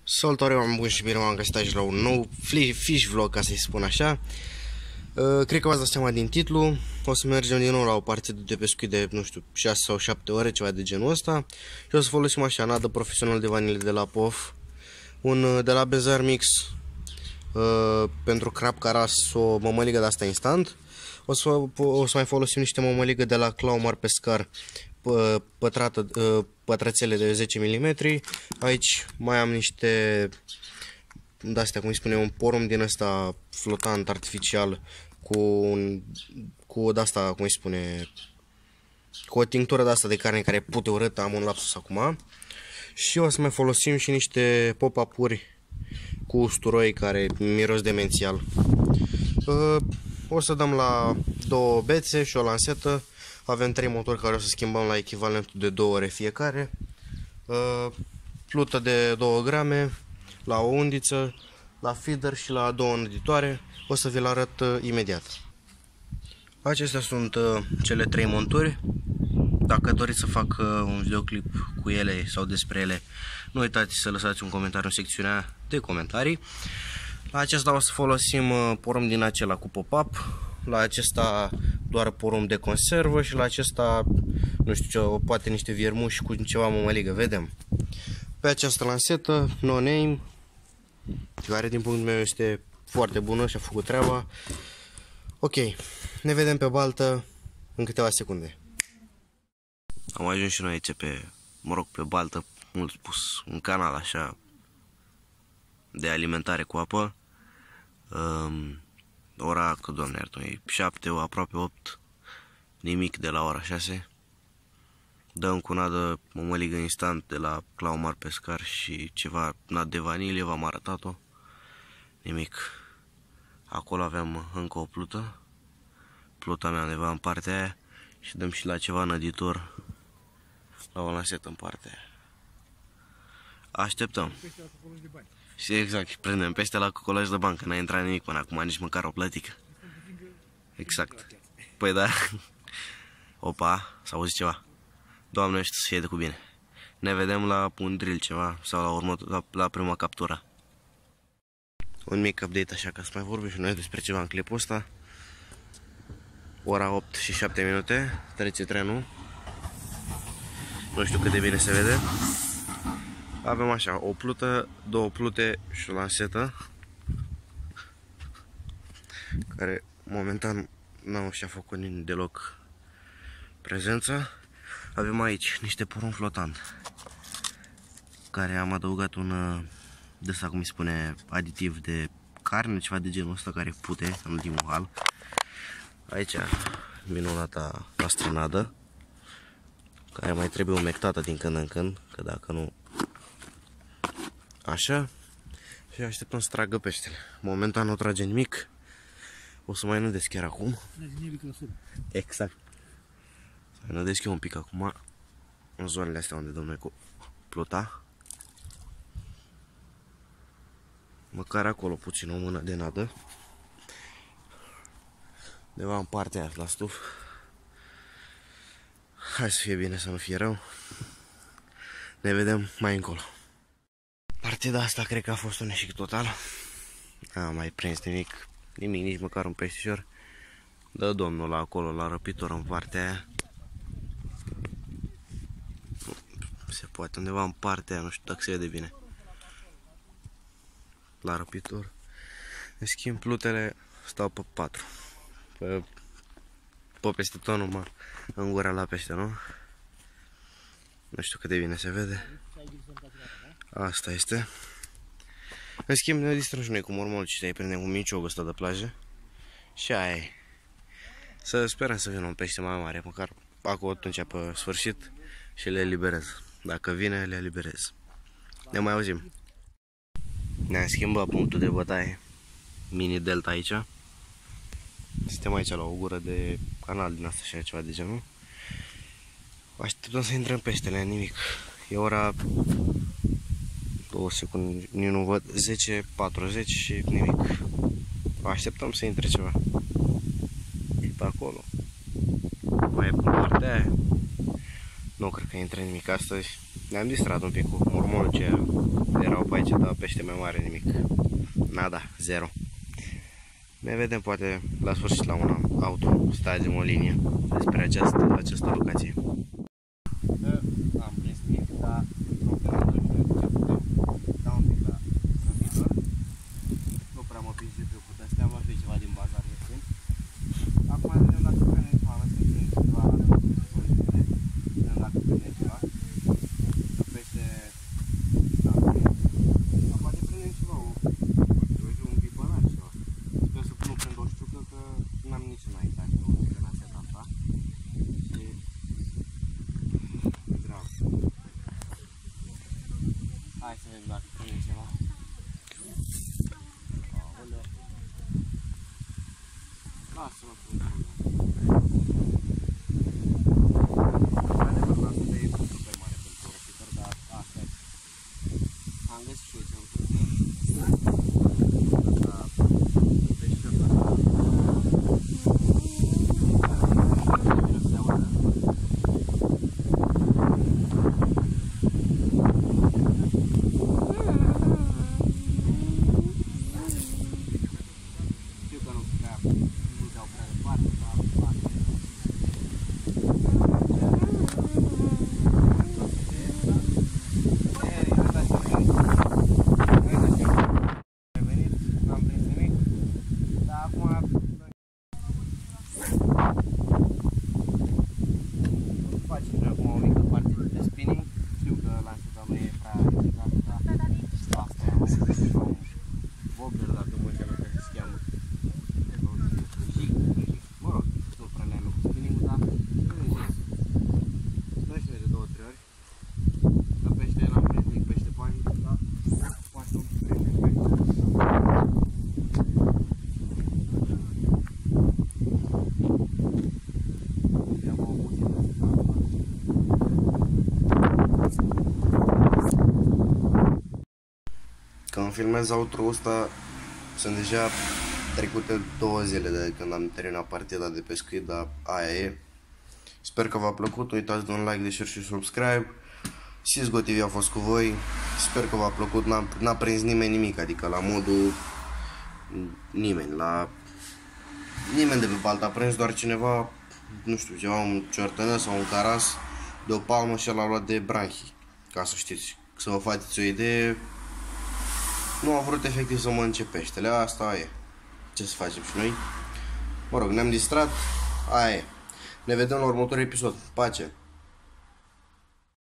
Salutare, oameni buni și bine m-am găsit aici la un nou fish vlog, ca să-i spun așa. Cred că v-ați dat seama din titlu. O să mergem din nou la o partidă de pescuit de, nu știu, 6 sau 7 ore, ceva de genul ăsta. Și o să folosim așa, nadă profesional de vanile de la POF, un de la Bezar Mix, pentru crab caras, o mămăligă de asta instant. O să mai folosim niște mămăligă de la Claumar Pescar, pătrată, pătrățele de 10 mm. Aici mai am niște de-astea, cum îi spune, un porum din ăsta flotant artificial cu de-asta, cum îi spune, cu o tinctură de asta de carne care pute urât, am un lapsus acum. Și o să mai folosim și niște pop-up-uri cu usturoi care miros demențial. O să dăm la 2 bețe și o lansetă. Avem 3 motori care o să schimbăm la echivalentul de 2 ore fiecare. Plută de 2 grame, la o undiță, la feeder și la 2 înăditoare. O să vi le arăt imediat. Acestea sunt cele 3 monturi. Dacă doriți să fac un videoclip cu ele sau despre ele, nu uitați să lăsați un comentariu în secțiunea de comentarii. La acesta o să folosim porum din acela cu pop-up, la acesta doar porum de conservă și la acesta, nu știu ce, poate niște viermuși cu ceva mămăligă, vedem. Pe această lansetă, no name, care din punctul meu este foarte bună și a făcut treaba. Ok, ne vedem pe baltă în câteva secunde. Am ajuns și noi aici pe, pe baltă, mult spus, un canal așa de alimentare cu apă. Ora, că doamne iartă, e 7, aproape 8, nimic de la ora 6. Dăm cu nadă mămăligă instant de la Claumar Pescar și ceva nad de vanilie, v-am arătat-o. Nimic. Acolo aveam încă o plută. Pluta mea undeva în partea aia. Și dăm și la ceva năditor, la o lansetă în partea aia. Așteptăm. Și exact, și prindem peste la cocolaj de bancă, n-a intrat nimic până acum, nici măcar o plătică. Exact. Păi da. Opa, s-a auzit ceva. Doamne, știu să fie de cu bine. Ne vedem la un drill ceva sau la prima captură. Un mic update așa ca să mai vorbim și noi despre ceva în clipul ăsta. Ora 8 și 7 minute, trece trenul. Nu știu cât de bine se vede. Avem așa, o plută, 2 plute și o lansetă, care momentan n-au și-a făcut deloc prezența. Avem aici niște porum flotant, care am adăugat un de asta, cum îi spune, aditiv de carne, ceva de genul ăsta care pute în ultimul hal. Aici minunata noastră nadă, care mai trebuie umectată din când în când, că dacă nu... Așa. Și așteptăm să tragă peștele. Momentan nu trage nimic. O să mai nădesc chiar acum. Exact. Să mai nădesc eu un pic acum în zonele astea unde dăm noi cu pluta. Măcar acolo puțin o mână de nadă. Undeva în partea aia la stuf. Hai să fie bine, să nu fie rău. Ne vedem mai încolo. Partida asta cred că a fost un eșec total. N-am mai prins nimic, nici măcar un peștișor. Dă domnul la acolo, la răpitor în partea aia. Se poate undeva în partea aia, nu știu dacă se vede bine. La răpitor. În schimb, plutele stau pe 4. Pe peste tot numai în gura la pește, nu? Nu știu cât de bine se vede. Asta este. În schimb, ne distrăm și noi cu mormol și să-i prindem cu miciogul ăsta de plajă. Și aia e. Să sperăm să vină un pește mai mare, măcar acolo atunci pe sfârșit, și le eliberez. Dacă vine, le eliberez. Ne mai auzim. Ne-am schimbat punctul de bătaie. Mini delta aici. Suntem aici la o gură de canal din asta și ceva de genul. Așteptăm să intrăm peștele, nimic. E ora 2 secunde, nu văd, 10:40 și nimic. Așteptăm să intre ceva. E pe acolo. Mai e pe partea aia. Nu cred că intre nimic astăzi. Ne-am distrat un pic cu mormonul ce erau pe aici, dar pește mai mare, nimic. Nada, zero. Ne vedem poate la sfârșit la un auto, stagem o linie despre această locație. Am prins nimic, dar ce putem da un pic la viitor. Nu prea mă prins de pe cu astea, mă fi ceva din bazar ieftin. Acum vedem dacă prindem ceva, să prindem ceva, vedem dacă prindem ceva. Că pește, da, dar poate prindem ceva, un bipănar ceva. Sper să nu prind o știucă, că n-am nici înainte o știucă în aseta asta. Și e grav. Hai să vedem dacă prindem ceva. Aoleu. Lasă-mă prindem. Adevăr, asta e super mare pentru răpitor, dar asta e. Am găsit și aici un trăpitor. Când filmez outro-ul ăsta, sunt deja trecute 2 zile de când am terminat partida de pescuit, dar aia e. Sper că v-a plăcut, uitați de un like, de share și subscribe. Cisgo TV a fost cu voi, sper că v-a plăcut, n-a prins nimeni nimic, adică la modul nimeni de pe baltă, a prins doar cineva, nu știu, ceva, un ciortănăs sau un caras de o palmă și l-a luat de branchi, ca să știți, să vă faceți o idee. Nu a vrut efectiv să mănânce peștele, asta e. Ce să facem și noi? Mă rog, ne-am distrat, aia e. Ne vedem la următorul episod. Pace!